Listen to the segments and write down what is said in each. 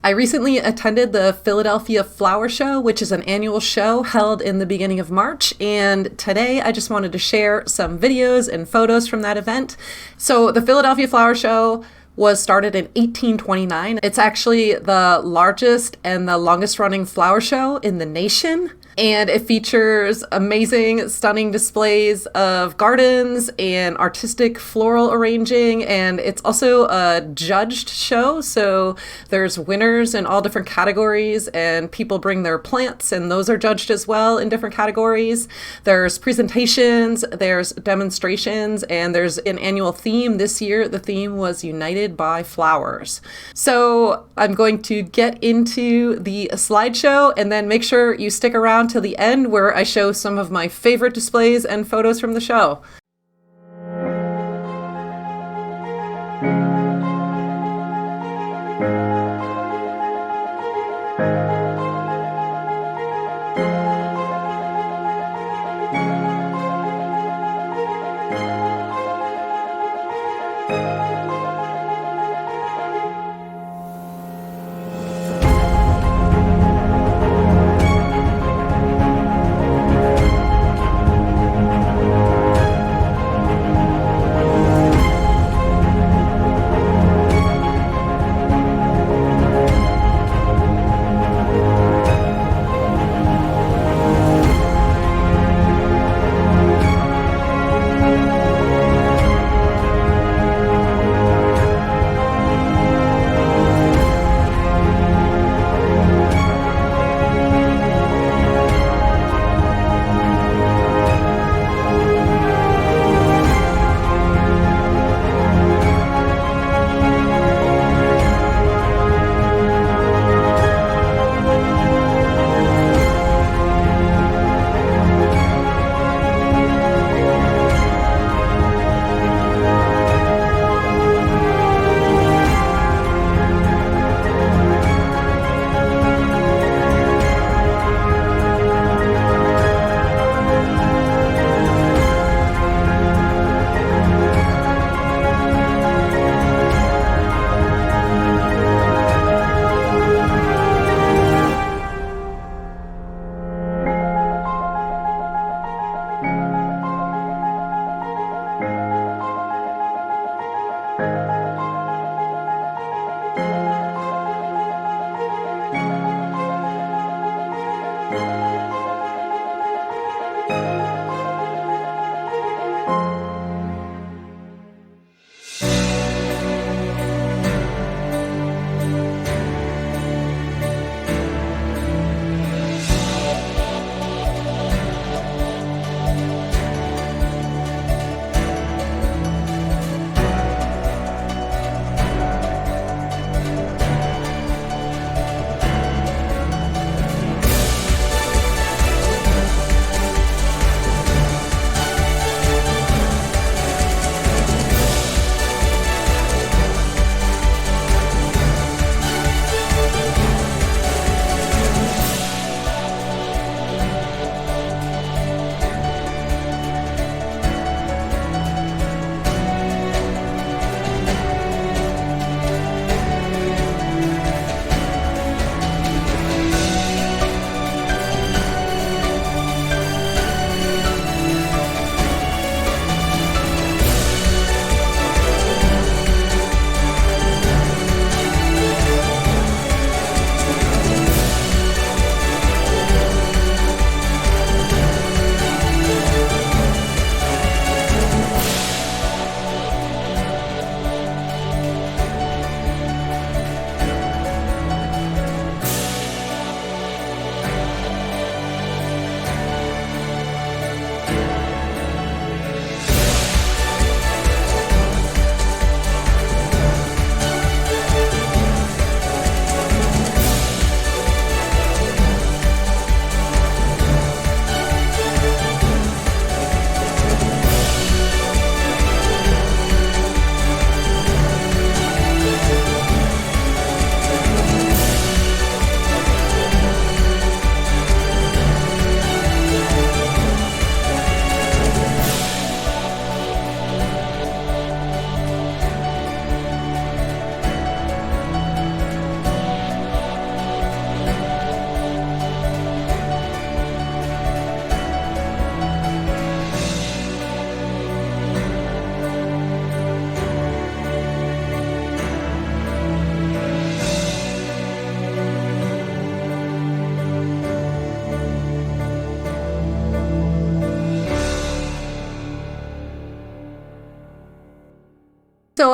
I recently attended the Philadelphia Flower Show, which is an annual show held in the beginning of March. And today I just wanted to share some videos and photos from that event. So the Philadelphia Flower Show was started in 1829. It's actually the largest and the longest running flower show in the nation. And it features amazing, stunning displays of gardens and artistic floral arranging. And it's also a judged show. So there's winners in all different categories, and people bring their plants, and those are judged as well in different categories. There's presentations, there's demonstrations, and there's an annual theme. This year, the theme was United by Flowers. So I'm going to get into the slideshow, and then make sure you stick around till the end where I show some of my favorite displays and photos from the show.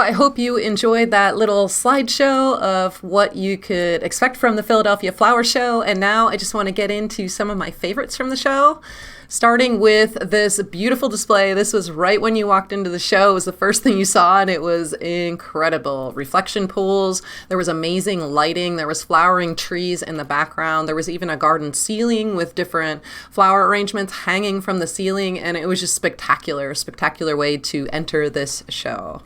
I hope you enjoyed that little slideshow of what you could expect from the Philadelphia Flower Show. And now I just want to get into some of my favorites from the show. Starting with this beautiful display. This was right when you walked into the show. It was the first thing you saw, and it was incredible. Reflection pools. There was amazing lighting. There was flowering trees in the background. There was even a garden ceiling with different flower arrangements hanging from the ceiling, and it was just spectacular, spectacular way to enter this show.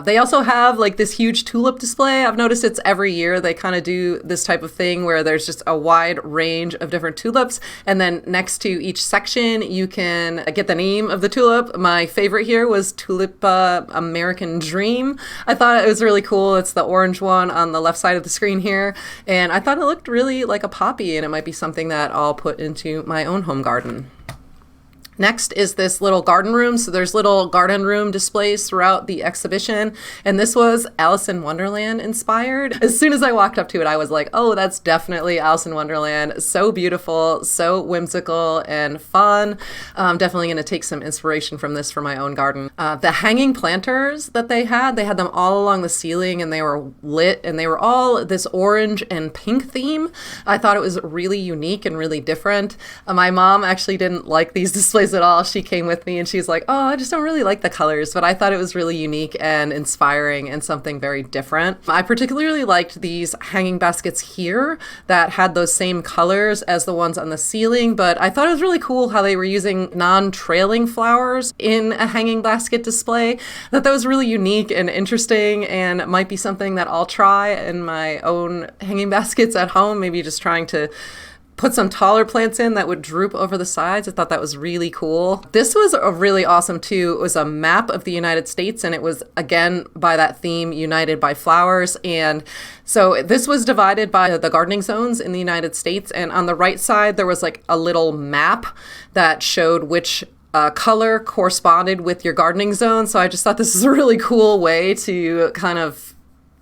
They also have like this huge tulip display. I've noticed it's every year they kind of do this type of thing where there's just a wide range of different tulips. And then next to each section, you can get the name of the tulip. My favorite here was Tulip American Dream. I thought it was really cool. It's the orange one on the left side of the screen here. And I thought it looked really like a poppy, and it might be something that I'll put into my own home garden. Next is this little garden room. So there's little garden room displays throughout the exhibition. And this was Alice in Wonderland inspired. As soon as I walked up to it, I was like, oh, that's definitely Alice in Wonderland. So beautiful, so whimsical and fun. I'm definitely going to take some inspiration from this for my own garden. The hanging planters that they had them all along the ceiling, and they were lit, and they were all this orange and pink theme. I thought it was really unique and really different. My mom actually didn't like these displays at all. She came with me and she's like, oh, I just don't really like the colors, but I thought it was really unique and inspiring and something very different. I particularly liked these hanging baskets here that had those same colors as the ones on the ceiling, but I thought it was really cool how they were using non-trailing flowers in a hanging basket display. That was really unique and interesting, and might be something that I'll try in my own hanging baskets at home, maybe just trying to put some taller plants in that would droop over the sides. I thought that was really cool. This was really awesome too. It was a map of the United States, and it was again by that theme, United by Flowers. And so this was divided by the gardening zones in the United States. And on the right side, there was like a little map that showed which color corresponded with your gardening zone. So I just thought this is a really cool way to kind of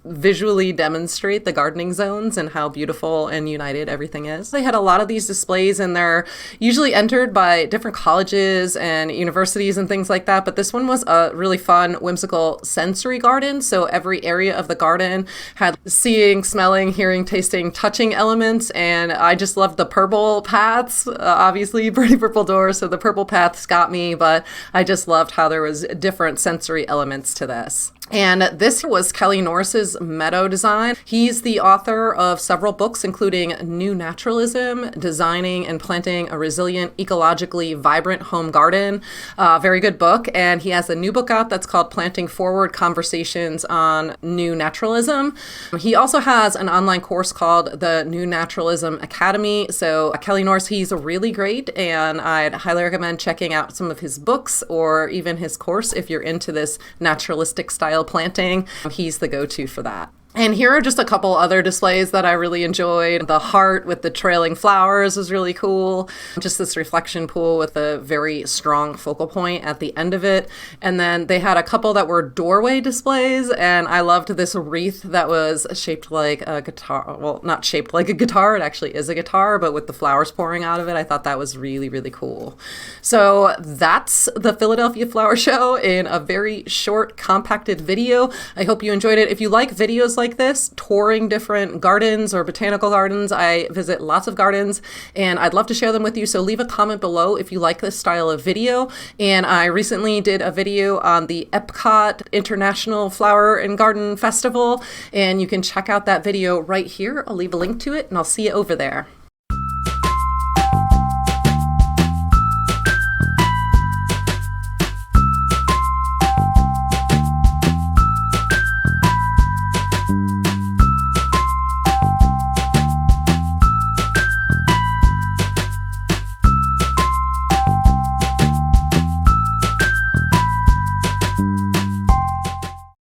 visually demonstrate the gardening zones and how beautiful and united everything is. They had a lot of these displays, and they're usually entered by different colleges and universities and things like that. But this one was a really fun, whimsical sensory garden. So every area of the garden had seeing, smelling, hearing, tasting, touching elements. And I just loved the purple paths, obviously pretty purple doors. So the purple paths got me, but I just loved how there was different sensory elements to this. And this was Kelly Norris's meadow design. He's the author of several books, including New Naturalism, Designing and Planting a Resilient, Ecologically Vibrant Home Garden. Very good book. And he has a new book out that's called Planting Forward Conversations on New Naturalism. He also has an online course called the New Naturalism Academy. So Kelly Norris, he's really great, and I'd highly recommend checking out some of his books or even his course if you're into this naturalistic style planting. He's the go-to for that. And here are just a couple other displays that I really enjoyed. The heart with the trailing flowers was really cool. Just this reflection pool with a very strong focal point at the end of it. And then they had a couple that were doorway displays, and I loved this wreath that was shaped like a guitar. Well, not shaped like a guitar, it actually is a guitar, but with the flowers pouring out of it. I thought that was really, really cool. So that's the Philadelphia Flower Show in a very short, compacted video. I hope you enjoyed it. If you like videos like this, touring different gardens or botanical gardens, I visit lots of gardens, and I'd love to share them with you. So leave a comment below if you like this style of video. And I recently did a video on the Epcot International Flower and Garden Festival, and you can check out that video right here. I'll leave a link to it, and I'll see you over there.